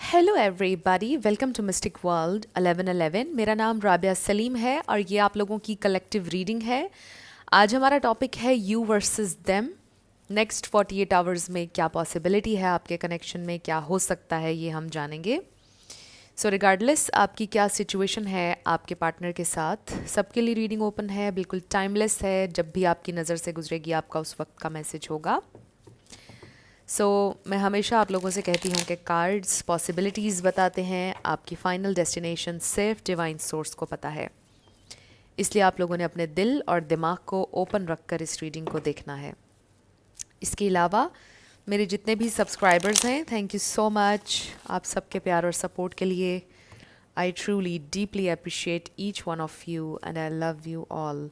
Hello everybody, welcome to mystic world 1111। मेरा नाम राबिया सलीम है और ये आप लोगों की कलेक्टिव रीडिंग है। आज हमारा टॉपिक है you versus them. Next 48 hours में क्या पॉसिबिलिटी है आपके कनेक्शन में, क्या हो सकता है, ये हम जानेंगे। सो रिगार्डलेस आपकी क्या सिचुएशन है आपके पार्टनर के साथ, सबके लिए रीडिंग ओपन है, बिल्कुल टाइमलेस है। जब भी आपकी नज़र से गुजरेगी आपका उस वक्त का मैसेज होगा। मैं हमेशा आप लोगों से कहती हूँ कि कार्ड्स पॉसिबिलिटीज़ बताते हैं, आपकी फ़ाइनल डेस्टिनेशन सिर्फ डिवाइन सोर्स को पता है। इसलिए आप लोगों ने अपने दिल और दिमाग को ओपन रखकर इस रीडिंग को देखना है। इसके अलावा मेरे जितने भी सब्सक्राइबर्स हैं, थैंक यू सो मच आप सबके प्यार और सपोर्ट के लिए। I truly deeply appreciate each one of you and I love you all.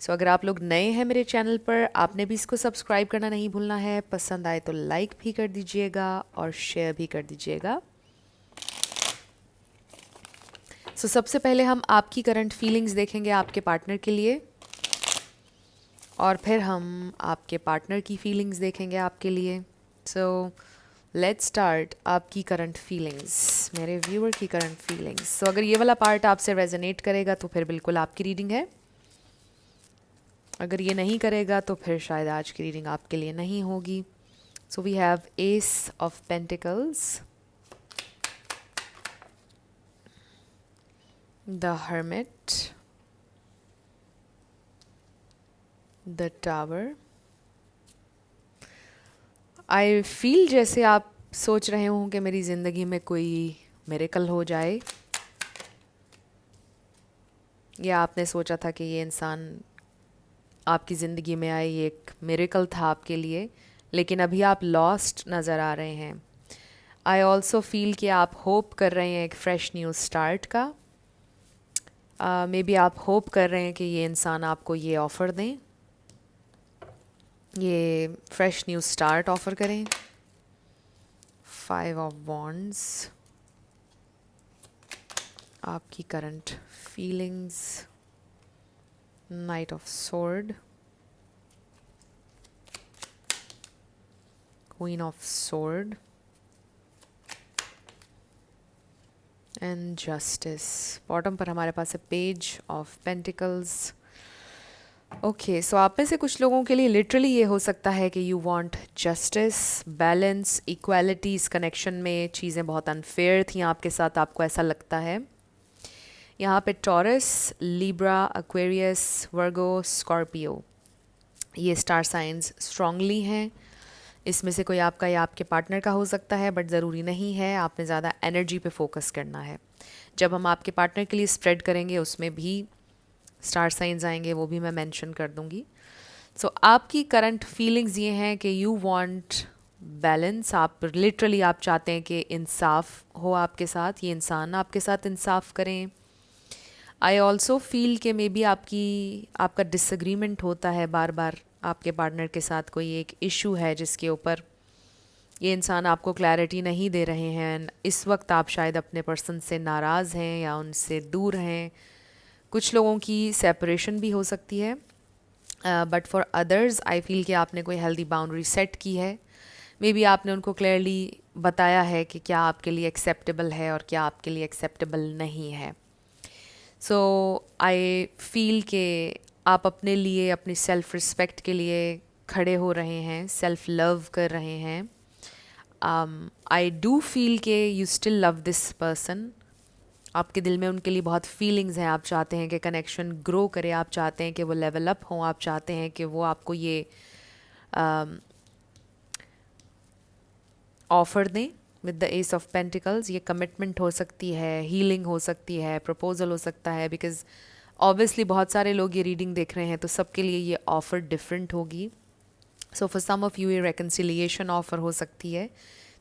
अगर आप लोग नए हैं मेरे चैनल पर, आपने भी इसको सब्सक्राइब करना नहीं भूलना है। पसंद आए तो लाइक भी कर दीजिएगा और शेयर भी कर दीजिएगा। सबसे पहले हम आपकी करंट फीलिंग्स देखेंगे आपके पार्टनर के लिए, और फिर हम आपके पार्टनर की फीलिंग्स देखेंगे आपके लिए। लेट्स स्टार्ट आपकी करंट फीलिंग्स, मेरे व्यूअर की करंट फीलिंग्स। अगर ये वाला पार्ट आपसे रेजोनेट करेगा तो फिर बिल्कुल आपकी रीडिंग है। अगर ये नहीं करेगा तो फिर शायद आज की रीडिंग आपके लिए नहीं होगी। We have ace of pentacles, the hermit, the tower. I feel जैसे आप सोच रहे हों कि मेरी ज़िंदगी में कोई मिरेकल हो जाए, या आपने सोचा था कि ये इंसान आपकी ज़िंदगी में आए, ये एक मिरेकल था आपके लिए, लेकिन अभी आप लॉस्ट नज़र आ रहे हैं। आई ऑल्सो फील कि आप होप कर रहे हैं एक फ्रेश न्यू स्टार्ट का। मे बी आप होप कर रहे हैं कि ये इंसान आपको ये ऑफ़र दें, ये फ्रेश न्यू स्टार्ट ऑफ़र करें। 5 ऑफ वॉन्ड्स, आपकी current feelings, night of sword, queen of sword and justice. Bottom पर हमारे पास है पेज ऑफ पेंटिकल्स। ओके, सो आप में से कुछ लोगों के लिए लिटरली ये हो सकता है कि you want justice, balance, equality. इस कनेक्शन में चीज़ें बहुत अनफेयर थी आपके साथ, आपको ऐसा लगता है। यहाँ पे टॉरस, लिब्रा, एक्वेरियस, वर्गो, स्कॉर्पियो, ये स्टार साइंस स्ट्रांगली हैं। इसमें से कोई आपका या आपके पार्टनर का हो सकता है, बट ज़रूरी नहीं है। आपने ज़्यादा एनर्जी पे फोकस करना है। जब हम आपके पार्टनर के लिए स्प्रेड करेंगे उसमें भी स्टार साइंस आएंगे, वो भी मैं मेंशन कर दूंगी। आपकी करंट फीलिंग्स ये हैं कि यू वांट बैलेंस। आप लिटरली आप चाहते हैं कि इंसाफ हो आपके साथ, ये इंसान आपके साथ इंसाफ करें। आई ऑल्सो फील कि मे बी आपका डिसएग्रीमेंट होता है बार बार आपके पार्टनर के साथ, कोई एक इशू है जिसके ऊपर ये इंसान आपको क्लैरिटी नहीं दे रहे हैं। इस वक्त आप शायद अपने पर्सन से नाराज़ हैं या उनसे दूर हैं। कुछ लोगों की सेपरेशन भी हो सकती है, but for others I feel कि आपने कोई हेल्दी बाउंड्री सेट की है। मे बी आपने उनको क्लियरली बताया है कि क्या आपके लिए एक्सेप्टेबल है और क्या आपके लिए एक्सेप्टेबल नहीं है। आई फील कि आप अपने लिए, अपनी सेल्फ़ रिस्पेक्ट के लिए खड़े हो रहे हैं, सेल्फ़ लव कर रहे हैं। आई डू फील कि you still love this person. आपके दिल में उनके लिए बहुत फीलिंग्स हैं। आप चाहते हैं कि कनेक्शन ग्रो करे, आप चाहते हैं कि वो लेवल अप हों, आप चाहते हैं कि वो आपको ये ऑफ़र दें with the S of pentacles. ये कमिटमेंट हो सकती है, हीलिंग हो सकती है, प्रपोजल हो सकता है, बिकॉज ऑब्वियसली बहुत सारे लोग ये रीडिंग देख रहे हैं तो सबके लिए ये ऑफ़र डिफरेंट होगी। फॉर सम ऑफ़ यू ये रेकन्सिलिएशन ऑफ़र हो सकती है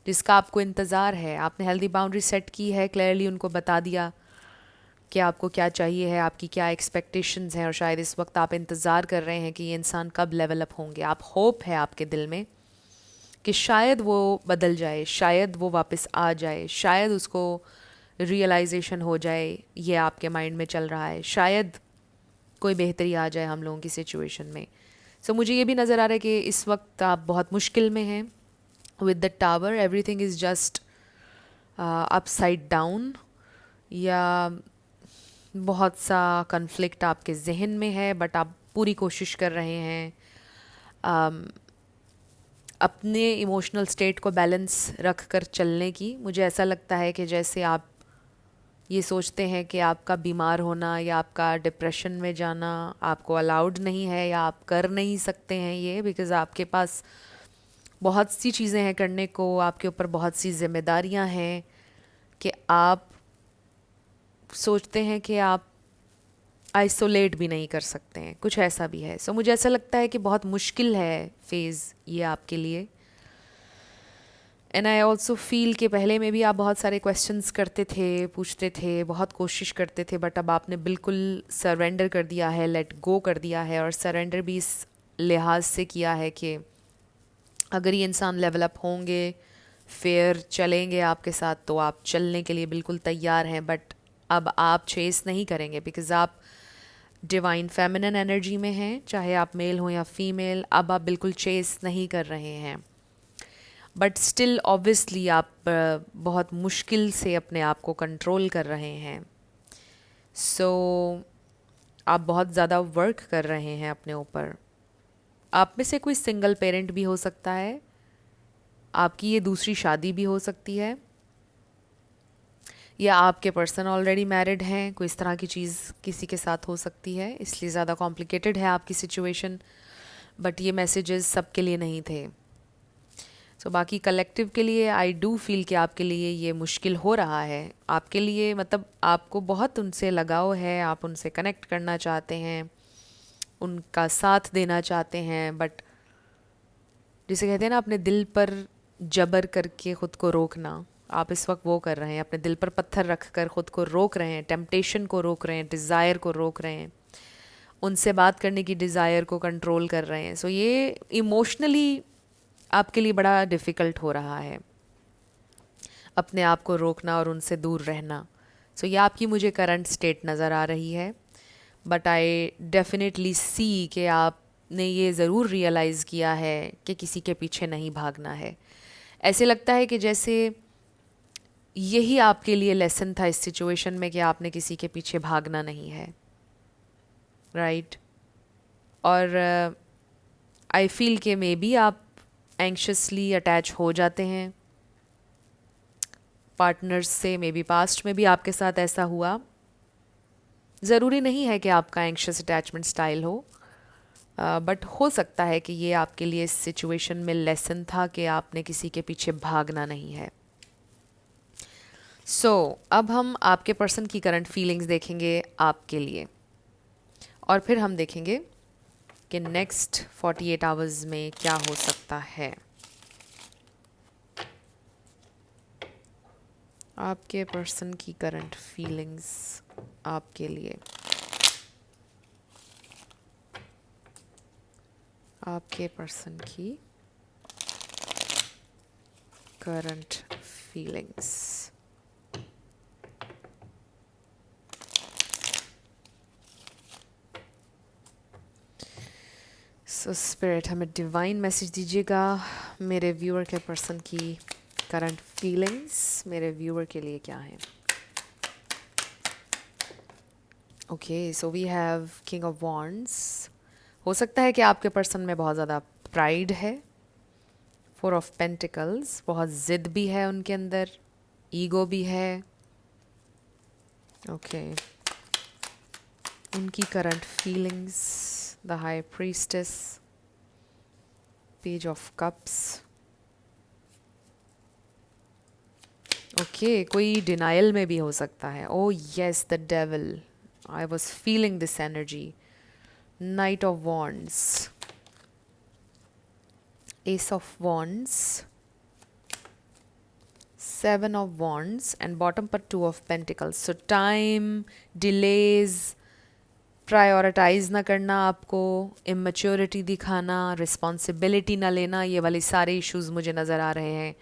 जिसका आपको इंतज़ार है। आपने हेल्दी बाउंड्री सेट की है, क्लियरली उनको बता दिया कि आपको क्या चाहिए है, आपकी क्या एक्सपेक्टेशंस हैं, और शायद इस वक्त आप इंतज़ार कर रहे हैं कि ये इंसान कब लेवल अप होंगे। आप होप है आपके दिल में कि शायद वो बदल जाए, शायद वो वापस आ जाए, शायद उसको रियलाइजेशन हो जाए, ये आपके माइंड में चल रहा है, शायद कोई बेहतरी आ जाए हम लोगों की सिचुएशन में। मुझे ये भी नज़र आ रहा है कि इस वक्त आप बहुत मुश्किल में हैं with the tower. Everything is just upside down, या बहुत सा कन्फ्लिक्ट आपके जहन में है बट आप पूरी कोशिश कर रहे हैं अपने इमोशनल स्टेट को बैलेंस रख कर चलने की। मुझे ऐसा लगता है कि जैसे आप ये सोचते हैं कि आपका बीमार होना या आपका डिप्रेशन में जाना आपको अलाउड नहीं है, या आप कर नहीं सकते हैं ये, बिकॉज़ आपके पास बहुत सी चीज़ें हैं करने को, आपके ऊपर बहुत सी जिम्मेदारियां हैं, कि आप सोचते हैं कि आप आइसोलेट भी नहीं कर सकते हैं, कुछ ऐसा भी है। सो मुझे ऐसा लगता है कि बहुत मुश्किल है फेज़ ये आपके लिए। एंड आई ऑल्सो फील कि पहले में भी आप बहुत सारे क्वेश्चंस करते थे, पूछते थे, बहुत कोशिश करते थे, बट अब आपने बिल्कुल सरेंडर कर दिया है, लेट गो कर दिया है। और सरेंडर भी इस लिहाज से किया है कि अगर ये इंसान लेवल अप होंगे, फेयर चलेंगे आपके साथ, तो आप चलने के लिए बिल्कुल तैयार हैं। बट अब आप चेस नहीं करेंगे, बिकॉज़ आप डिवाइन फेमिनिन एनर्जी में हैं, चाहे आप मेल हो या फीमेल। अब आप बिल्कुल चेस नहीं कर रहे हैं, बट स्टिल ऑब्वियसली आप बहुत मुश्किल से अपने आप को कंट्रोल कर रहे हैं। सो आप बहुत ज़्यादा वर्क कर रहे हैं अपने ऊपर। आप में से कोई सिंगल पेरेंट भी हो सकता है, आपकी ये दूसरी शादी भी हो सकती है, या आपके पर्सन ऑलरेडी मैरिड हैं, कोई इस तरह की चीज़ किसी के साथ हो सकती है, इसलिए ज़्यादा कॉम्प्लिकेटेड है आपकी सिचुएशन। बट ये मैसेजेस सबके लिए नहीं थे। सो बाकी कलेक्टिव के लिए आई डू फील कि आपके लिए ये मुश्किल हो रहा है। आपके लिए मतलब आपको बहुत उनसे लगाव है, आप उनसे कनेक्ट करना चाहते हैं, उनका साथ देना चाहते हैं, बट जिसे कहते हैं ना अपने दिल पर जबर करके ख़ुद को रोकना, आप इस वक्त वो कर रहे हैं। अपने दिल पर पत्थर रख कर ख़ुद को रोक रहे हैं, टेम्पटेशन को रोक रहे हैं, डिज़ायर को रोक रहे हैं, उनसे बात करने की डिज़ायर को कंट्रोल कर रहे हैं। सो ये इमोशनली आपके लिए बड़ा डिफ़िकल्ट हो रहा है, अपने आप को रोकना और उनसे दूर रहना। सो ये आपकी मुझे करंट स्टेट नज़र आ रही है। बट आई डेफिनेटली सी कि आपने ये ज़रूर रियलाइज़ किया है कि किसी के पीछे नहीं भागना है। ऐसे लगता है कि जैसे यही आपके लिए लेसन था इस सिचुएशन में, कि आपने किसी के पीछे भागना नहीं है, राइट? और आई फील कि मे बी आप एंक्शसली अटैच हो जाते हैं पार्टनर्स से, मे बी पास्ट में भी आपके साथ ऐसा हुआ। ज़रूरी नहीं है कि आपका एंक्शस अटैचमेंट स्टाइल हो, बट हो सकता है कि ये आपके लिए इस सिचुएशन में लेसन था कि आपने किसी के पीछे भागना नहीं है। सो अब हम आपके पर्सन की करंट फीलिंग्स देखेंगे आपके लिए, और फिर हम देखेंगे कि नेक्स्ट 48 आवर्स में क्या हो सकता है। आपके पर्सन की करंट फीलिंग्स आपके लिए, आपके पर्सन की करंट फीलिंग्स। सो स्पिरिट हमें डिवाइन मैसेज दीजिएगा मेरे व्यूअर के पर्सन की करंट फीलिंग्स मेरे व्यूअर के लिए क्या है। Okay, so we have king of wands. हो सकता है कि आपके पर्सन में बहुत ज़्यादा प्राइड है। 4 ऑफ पेंटिकल्स, बहुत ज़िद भी है उनके अंदर, ईगो भी है। ओके, उनकी current feelings, the high priestess, page of cups. Okay, कोई डिनाइल में भी हो सकता है। ओ yes, the devil, I was feeling this energy. Night of wands, S of wands, 7 of wands, and bottom पर 2 of pentacles. So time, delays, prioritise ना करना, आपको इमेच्योरिटी दिखाना, रिस्पॉन्सिबिलिटी ना लेना, ये वाले सारे इश्यूज मुझे नज़र आ रहे हैं।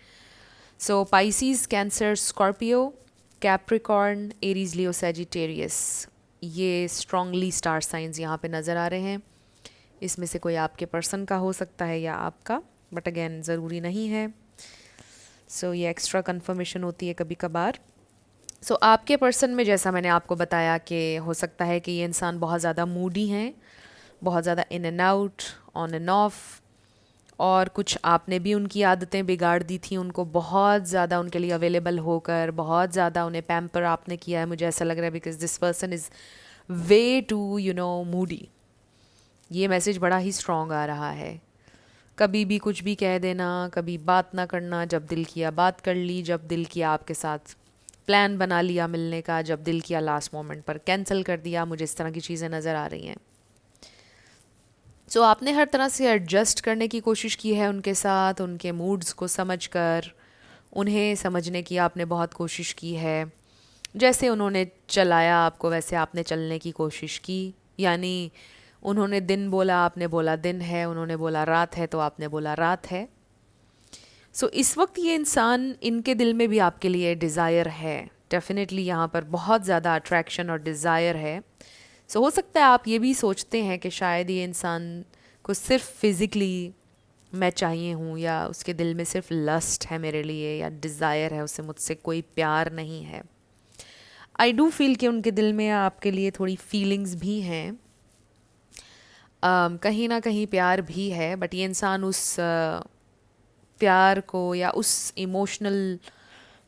So Pisces, Cancer, Scorpio, Capricorn, Aries, Leo, Sagittarius, ये स्ट्रॉन्गली स्टार साइंस यहाँ पे नज़र आ रहे हैं। इसमें से कोई आपके पर्सन का हो सकता है या आपका, बट अगेन ज़रूरी नहीं है। सो ये एक्स्ट्रा कंफर्मेशन होती है कभी कभार। सो आपके पर्सन में जैसा मैंने आपको बताया कि हो सकता है कि ये इंसान बहुत ज़्यादा मूडी हैं, बहुत ज़्यादा in and out, on end of, और कुछ आपने भी उनकी आदतें बिगाड़ दी थी, उनको बहुत ज़्यादा उनके लिए अवेलेबल होकर बहुत ज़्यादा उन्हें पैम्पर आपने किया है, मुझे ऐसा लग रहा है, because this person is way too moody. ये मैसेज बड़ा ही स्ट्रॉन्ग आ रहा है। कभी भी कुछ भी कह देना, कभी बात ना करना, जब दिल किया बात कर ली, जब दिल किया आपके साथ प्लान बना लिया मिलने का, जब दिल किया लास्ट मोमेंट पर कैंसिल कर दिया। मुझे इस तरह की चीज़ें नज़र आ रही हैं। सो आपने हर तरह से एडजस्ट करने की कोशिश की है उनके साथ, उनके मूड्स को समझकर उन्हें समझने की आपने बहुत कोशिश की है। जैसे उन्होंने चलाया आपको वैसे आपने चलने की कोशिश की, यानी उन्होंने दिन बोला आपने बोला दिन है, उन्होंने बोला रात है तो आपने बोला रात है। सो इस वक्त ये इंसान, इनके दिल में भी आपके लिए डिज़ायर है, डेफिनेटली यहाँ पर बहुत ज़्यादा अट्रैक्शन और डिज़ायर है। सो हो सकता है आप ये भी सोचते हैं कि शायद ये इंसान को सिर्फ फिज़िकली मैं चाहिए हूँ, या उसके दिल में सिर्फ लस्ट है मेरे लिए, या डिज़ायर है, उसे मुझसे कोई प्यार नहीं है। आई डू फील कि उनके दिल में आपके लिए थोड़ी फीलिंग्स भी हैं, कहीं ना कहीं प्यार भी है, बट ये इंसान उस प्यार को या उस इमोशनल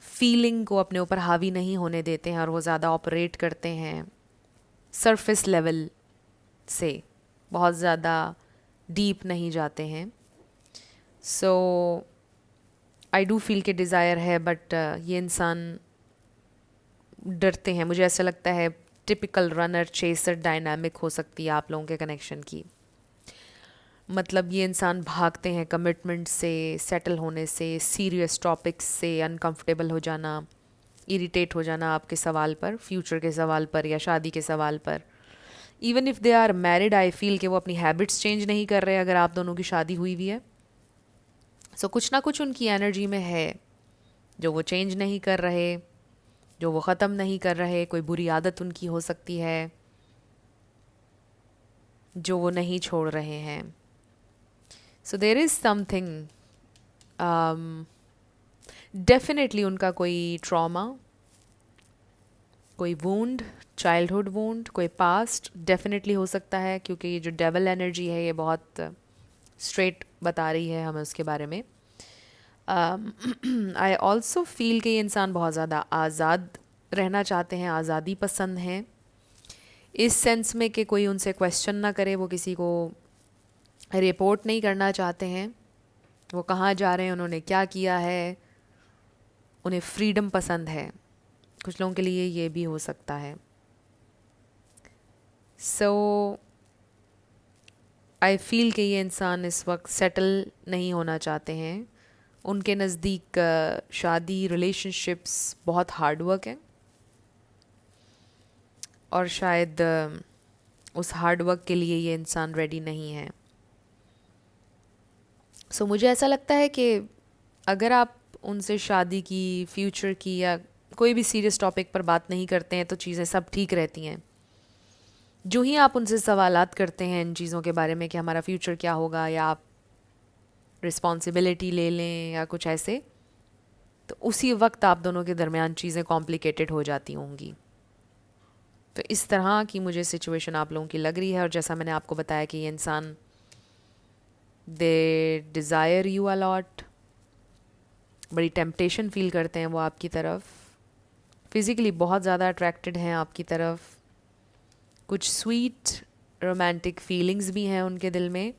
फीलिंग को अपने ऊपर हावी नहीं होने देते हैं, और वो ज़्यादा ऑपरेट करते हैं सरफेस लेवल से, बहुत ज़्यादा डीप नहीं जाते हैं। सो आई डू फील कि डिज़ायर है, बट ये इंसान डरते हैं। मुझे ऐसा लगता है टिपिकल रनर चेसर डायनामिक हो सकती है आप लोगों के कनेक्शन की। मतलब ये इंसान भागते हैं कमिटमेंट से, सेटल होने से, सीरियस टॉपिक्स से अनकंफर्टेबल हो जाना, इरिटेट हो जाना आपके सवाल पर, फ्यूचर के सवाल पर या शादी के सवाल पर। Even if they are married, I feel कि वो अपनी हैबिट्स चेंज नहीं कर रहे अगर आप दोनों की शादी हुई भी है। सो कुछ ना कुछ उनकी एनर्जी में है जो वो चेंज नहीं कर रहे, जो वो ख़त्म नहीं कर रहे। कोई बुरी आदत उनकी हो सकती है जो वो नहीं छोड़ रहे हैं। सो देर इज़ समथिंग, डेफिनेटली उनका कोई ट्रॉमा, कोई वूंड, चाइल्डहुड वूंड, कोई पास्ट डेफिनेटली हो सकता है, क्योंकि ये जो डेवल एनर्जी है ये बहुत स्ट्रेट बता रही है हमें उसके बारे में। आई ऑल्सो फील कि ये इंसान बहुत ज़्यादा आज़ाद रहना चाहते हैं, आज़ादी पसंद हैं, इस सेंस में कि कोई उनसे क्वेश्चन ना करे, वो किसी को रिपोर्ट नहीं करना चाहते हैं, वो कहाँ जा रहे हैं, उन्होंने क्या किया है, उन्हें फ्रीडम पसंद है। कुछ लोगों के लिए ये भी हो सकता है। सो आई फील कि ये इंसान इस वक्त सेटल नहीं होना चाहते हैं। उनके नज़दीक शादी, रिलेशनशिप्स बहुत हार्ड वर्क है, और शायद उस हार्ड वर्क के लिए ये इंसान रेडी नहीं है। सो मुझे ऐसा लगता है कि अगर आप उनसे शादी की, फ्यूचर की, या कोई भी सीरियस टॉपिक पर बात नहीं करते हैं तो चीज़ें सब ठीक रहती हैं। जो ही आप उनसे सवालात करते हैं इन चीज़ों के बारे में कि हमारा फ्यूचर क्या होगा, या आप रिस्पॉन्सिबिलिटी ले लें या कुछ ऐसे, तो उसी वक्त आप दोनों के दरमियान चीज़ें कॉम्प्लिकेटेड हो जाती होंगी। तो इस तरह की मुझे सिचुएशन आप लोगों की लग रही है। और जैसा मैंने आपको बताया कि ये इंसान, दे डिज़ायर यू अ लॉट, बड़ी टेम्पटेशन फील करते हैं वो आपकी तरफ, फिज़िकली बहुत ज़्यादा अट्रैक्टेड हैं आपकी तरफ, कुछ स्वीट रोमांटिक फीलिंग्स भी हैं उनके दिल में,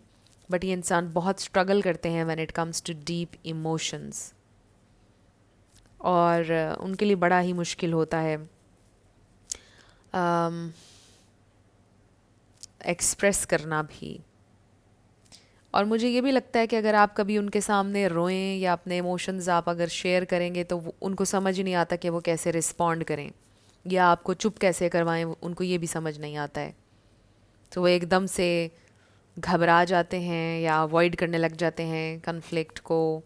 बट ये इंसान बहुत स्ट्रगल करते हैं when it comes to deep emotions, और उनके लिए बड़ा ही मुश्किल होता है एक्सप्रेस करना भी। और मुझे ये भी लगता है कि अगर आप कभी उनके सामने रोएं या अपने इमोशंस आप अगर शेयर करेंगे तो उनको समझ ही नहीं आता कि वो कैसे रिस्पॉन्ड करें, या आपको चुप कैसे करवाएं, उनको ये भी समझ नहीं आता है। तो वो एकदम से घबरा जाते हैं या अवॉइड करने लग जाते हैं कन्फ्लिक्ट को,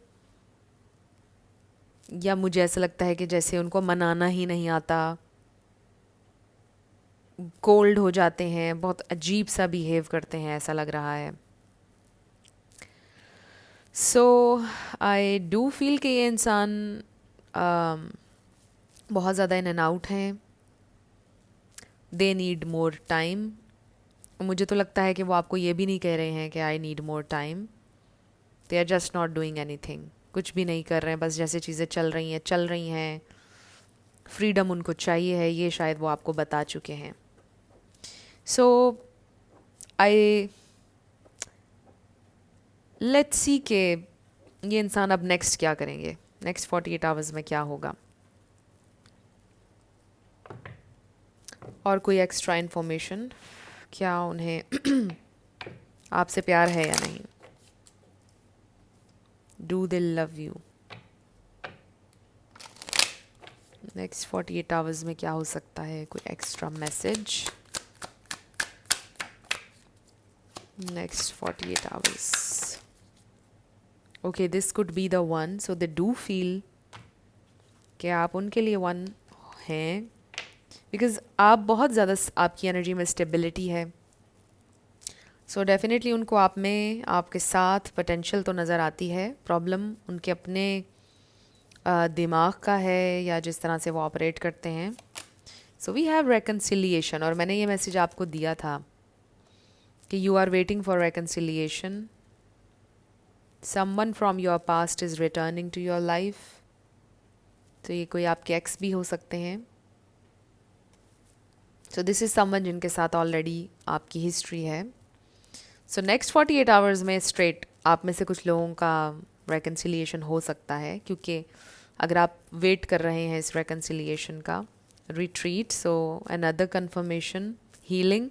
या मुझे ऐसा लगता है कि जैसे उनको मनाना ही नहीं आता, कोल्ड हो जाते हैं, बहुत अजीब सा बिहेव करते हैं, ऐसा लग रहा है। सो आई डू फील कि ये इंसान बहुत ज़्यादा इन एंड आउट हैं, दे नीड मोर टाइम। मुझे तो लगता है कि वो आपको ये भी नहीं कह रहे हैं कि I need more time, they are just not doing anything, कुछ भी नहीं कर रहे हैं, बस जैसे चीज़ें चल रही हैं, फ्रीडम उनको चाहिए है, ये शायद वो आपको बता चुके हैं। सो आई लेट्स सी के ये इंसान अब नेक्स्ट क्या करेंगे, नेक्स्ट 48 आवर्स में क्या होगा, और कोई एक्स्ट्रा इन्फॉर्मेशन, क्या उन्हें आपसे प्यार है या नहीं, do they love you, next 48 hours में क्या हो सकता है, कोई extra message, next 48 hours. Okay, this could be the one, so they do feel कि आप उनके लिए वन हैं, बिकॉज आप बहुत ज़्यादा, आपकी एनर्जी में स्टेबिलिटी है। सो डेफिनेटली उनको आप में, आपके साथ पोटेंशियल तो नज़र आती है, प्रॉब्लम उनके अपने दिमाग का है या जिस तरह से वो ऑपरेट करते हैं। सो वी हैव रेकन्सिलिएशन, और मैंने ये मैसेज आपको दिया था कि you are waiting for reconciliation, someone from your past is returning to your life. तो ये कोई आपके एक्स भी हो सकते हैं। सो दिस इज़ समवन जिनके साथ ऑलरेडी आपकी हिस्ट्री है। सो नेक्स्ट 48 आवर्स में स्ट्रेट आप में से कुछ लोगों का रेकन्सिलिएशन हो सकता है, क्योंकि अगर आप वेट कर रहे हैं इस रेकन्सिलिएशन का, retreat, so another confirmation, healing,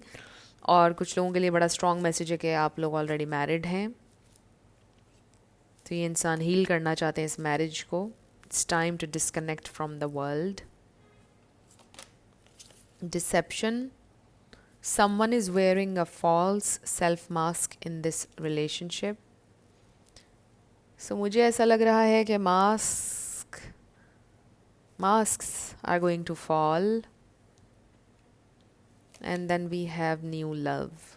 और कुछ लोगों के लिए बड़ा स्ट्रॉन्ग मैसेज है कि आप लोग ऑलरेडी मैरिड हैं, तो ये इंसान हील करना चाहते हैं इस मैरिज को। It's time to disconnect from the world. Deception, someone is wearing a false self mask in this relationship. So मुझे ऐसा लग रहा है कि masks are going to fall, and then we have new love.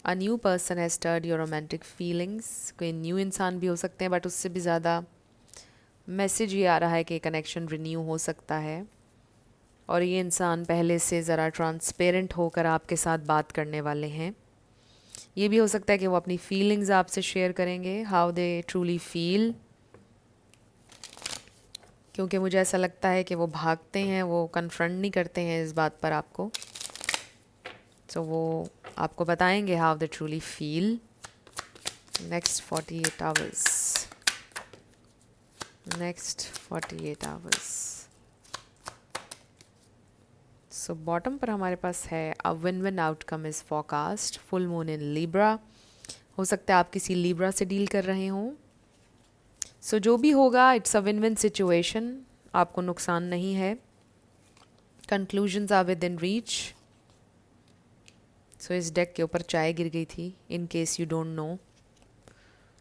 A new person has stirred your romantic feelings. कोई new इंसान भी हो सकते हैं, बट उससे भी ज़्यादा मैसेज ये आ रहा है कि कनेक्शन रिन्यू हो सकता है, और ये इंसान पहले से ज़रा ट्रांसपेरेंट होकर आपके साथ बात करने वाले हैं। ये भी हो सकता है कि वो अपनी फीलिंग्स आपसे शेयर करेंगे, हाउ दे ट्रूली फील, क्योंकि मुझे ऐसा लगता है कि वो भागते हैं, वो कन्फ्रंट नहीं करते हैं इस बात पर आपको। तो वो आपको बताएंगे how they truly feel next 48 hours, next 48 hours. So bottom पर हमारे पास है अ win win outcome is forecast, full moon in Libra. हो सकता है आप किसी लिब्रा से डील कर रहे हों। सो जो भी होगा, it's a win win situation, आपको नुकसान नहीं है। Conclusions are within reach. So इस डेक के ऊपर चाय गिर गई थी, in case you don't know.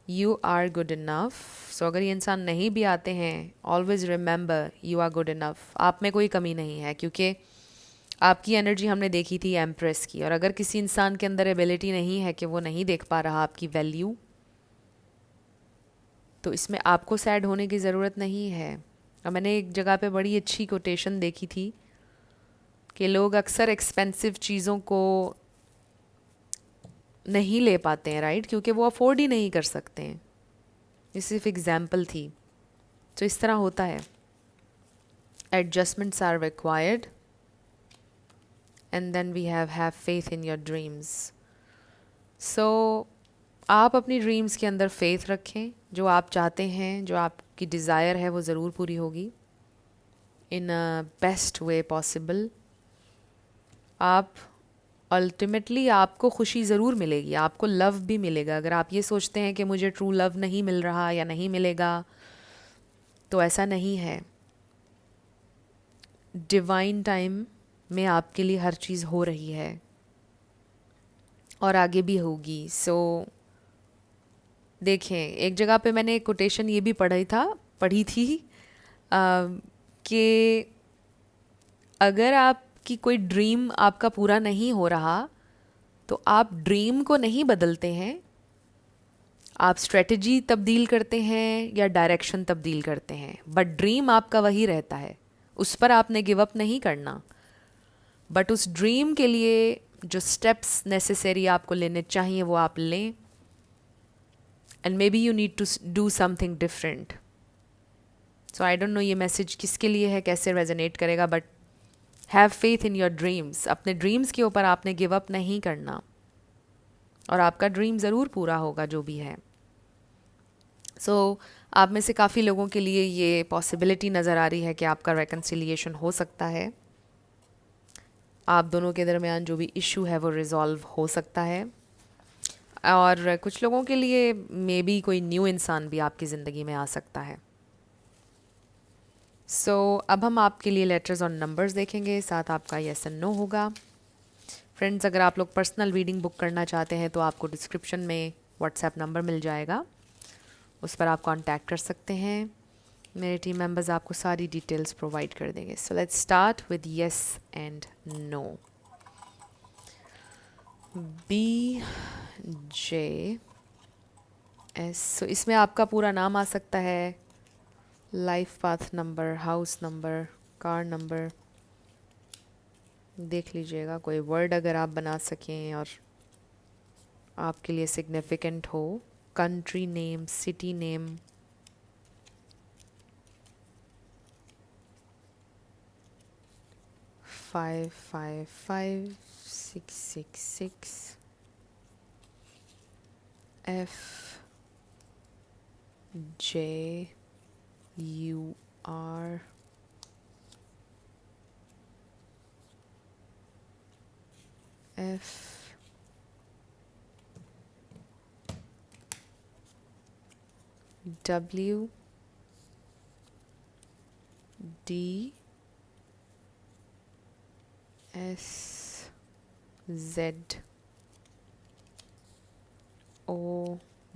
You are good enough. So अगर ये इंसान नहीं भी आते हैं, always remember you are good enough. आप में कोई कमी नहीं है, क्योंकि आपकी एनर्जी हमने देखी थी एम्प्रेस की, और अगर किसी इंसान के अंदर एबिलिटी नहीं है कि वो नहीं देख पा रहा आपकी वैल्यू, तो इसमें आपको सैड होने की ज़रूरत नहीं है। और मैंने एक जगह पे बड़ी अच्छी कोटेशन देखी थी कि लोग अक्सर एक्सपेंसिव चीज़ों को नहीं ले पाते हैं, राइट, क्योंकि वो अफोर्ड ही नहीं कर सकते हैं। ये सिर्फ एग्जाम्पल थी। तो इस तरह होता है। Adjustments are required, and then we have faith in your dreams. So आप अपनी ड्रीम्स के अंदर फेथ रखें, जो आप चाहते हैं, जो आपकी डिज़ायर है, वो ज़रूर पूरी होगी इन अ बेस्ट वे पॉसिबल। आप अल्टीमेटली आपको खुशी ज़रूर मिलेगी, आपको लव भी मिलेगा। अगर आप ये सोचते हैं कि मुझे ट्रू लव नहीं मिल रहा या नहीं मिलेगा, तो ऐसा नहीं है। डिवाइन टाइम में आपके लिए हर चीज़ हो रही है और आगे भी होगी। सो देखें, एक जगह पे मैंने एक कोटेशन ये भी पढ़ी थी कि अगर आपकी कोई ड्रीम आपका पूरा नहीं हो रहा, तो आप ड्रीम को नहीं बदलते हैं, आप स्ट्रेटजी तब्दील करते हैं या डायरेक्शन तब्दील करते हैं, बट ड्रीम आपका वही रहता है, उस पर आपने गिव अप नहीं करना। बट उस ड्रीम के लिए जो स्टेप्स नेसेसरी आपको लेने चाहिए वो आप लें, and may be you need to do something different. So I don't know ये मैसेज किसके लिए है, कैसे रेजोनेट करेगा, but have faith in your dreams. अपने ड्रीम्स के ऊपर आपने गिव अप नहीं करना, और आपका ड्रीम ज़रूर पूरा होगा जो भी है। सो आप में से काफ़ी लोगों के लिए ये पॉसिबिलिटी नज़र आ रही है कि आपका रेकन्सिलिएशन हो सकता है, आप दोनों के दरमियान जो भी इशू है वो रिजॉल्व हो सकता है। और कुछ लोगों के लिए मे बी कोई न्यू इंसान भी आपकी ज़िंदगी में आ सकता है। सो अब हम आपके लिए लेटर्स और नंबर्स देखेंगे, साथ आपका येस एंड नो होगा। फ्रेंड्स, अगर आप लोग पर्सनल रीडिंग बुक करना चाहते हैं तो आपको डिस्क्रिप्शन में व्हाट्सएप नंबर मिल जाएगा, उस पर आप कांटेक्ट कर सकते हैं। मेरे टीम मेंबर्स आपको सारी डिटेल्स प्रोवाइड कर देंगे। So let's start with yes and no. BJS, so इसमें आपका पूरा नाम आ सकता है, life path number, house number, car number, देख लीजिएगा कोई वर्ड अगर आप बना सकें और आपके लिए सिग्निफिकेंट हो, country name, city name, five 666 FJUR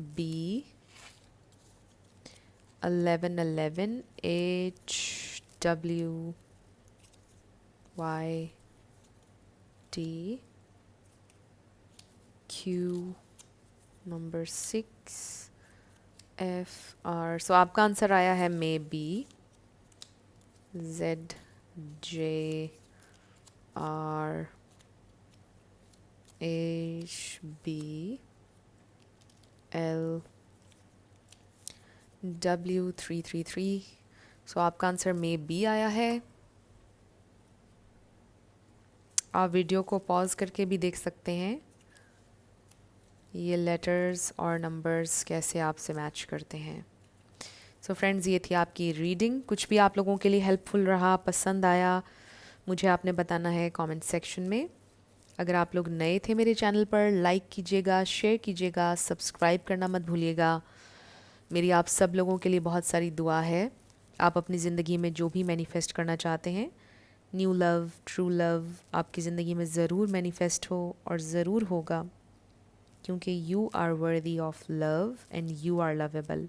FWDSZOB 1111 HWYT Q number 6 FR। सो आपका आंसर आया है मे बी ZJRHBLW333। सो आपका आंसर मे बी आया है। आप वीडियो को पॉज करके भी देख सकते हैं ये लेटर्स और नंबर्स कैसे आपसे मैच करते हैं। सो फ्रेंड्स, ये थी आपकी रीडिंग। कुछ भी आप लोगों के लिए हेल्पफुल रहा, पसंद आया, मुझे आपने बताना है कमेंट सेक्शन में। अगर आप लोग नए थे मेरे चैनल पर, लाइक कीजिएगा, शेयर कीजिएगा, सब्सक्राइब करना मत भूलिएगा। मेरी आप सब लोगों के लिए बहुत सारी दुआ है। आप अपनी ज़िंदगी में जो भी मैनिफेस्ट करना चाहते हैं, न्यू लव, ट्रू लव, आपकी ज़िंदगी में ज़रूर मैनिफेस्ट हो और ज़रूर होगा, क्योंकि you are worthy of love and you are lovable.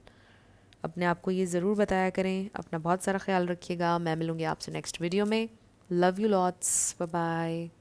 अपने आप को ये ज़रूर बताया करें। अपना बहुत सारा ख्याल रखिएगा। मैं मिलूँगी आपसे नेक्स्ट वीडियो में। Love you lots, bye bye.